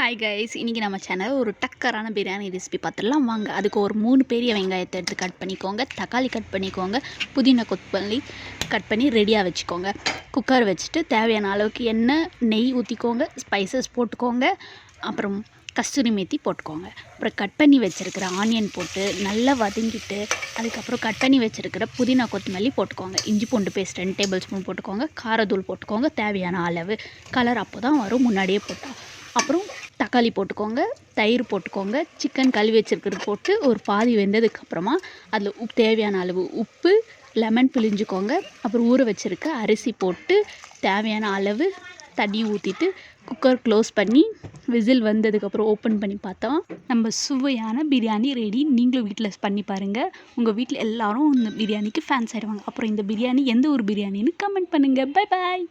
Hi guys, இன்றைக்கி நம்ம channel ஒரு டக்கரான பிரியாணி ரெசிபி பார்த்துடலாம் வாங்க. அதுக்கு ஒரு 3 பெரிய வெங்காயத்தை எடுத்து கட் பண்ணிக்கோங்க, தக்காளி கட் பண்ணிக்கோங்க, புதினா கொத்தமல்லி கட் பண்ணி ரெடியாக வச்சுக்கோங்க. குக்கர் வச்சுட்டு தேவையான அளவுக்கு எண்ணெய் நெய் ஊற்றிக்கோங்க, ஸ்பைசஸ் போட்டுக்கோங்க, அப்புறம் கஸ்தூரி மேத்தி போட்டுக்கோங்க. அப்புறம் கட் பண்ணி வச்சுருக்கிற ஆனியன் போட்டு நல்லா வதங்கிட்டு அதுக்கப்புறம் கட் பண்ணி வச்சுருக்கிற புதினா கொத்தமல்லி போட்டுக்கோங்க. இஞ்சி பூண்டு பேஸ்ட் 2 டேபிள் ஸ்பூன் போட்டுக்கோங்க. காரத்தூள் போட்டுக்கோங்க தேவையான அளவு. கலர் அப்போ தான் வரும், முன்னாடியே போட்டால். அப்புறம் தக்காளி போட்டுக்கோங்க, தயிர் போட்டுக்கோங்க, சிக்கன் கழுவி வச்சுருக்கிறது போட்டு ஒரு பாதி வெந்ததுக்கப்புறமா அதில் தேவையான அளவு உப்பு, லெமன் பிழிஞ்சுக்கோங்க. அப்புறம் ஊற வச்சுருக்க அரிசி போட்டு தேவையான அளவு தண்ணி ஊற்றிட்டு குக்கர் க்ளோஸ் பண்ணி விசில் வந்ததுக்கப்புறம் ஓப்பன் பண்ணி பார்த்தா நம்ம சுவையான பிரியாணி ரெடி. நீங்களும் வீட்டில் பண்ணி பாருங்கள். உங்கள் வீட்டில் எல்லோரும் இந்த பிரியாணிக்கு ஃபேன்ஸ் ஆகிடுவாங்க. அப்புறம் இந்த பிரியாணி எந்த ஒரு பிரியாணின்னு கமெண்ட் பண்ணுங்கள். Bye bye.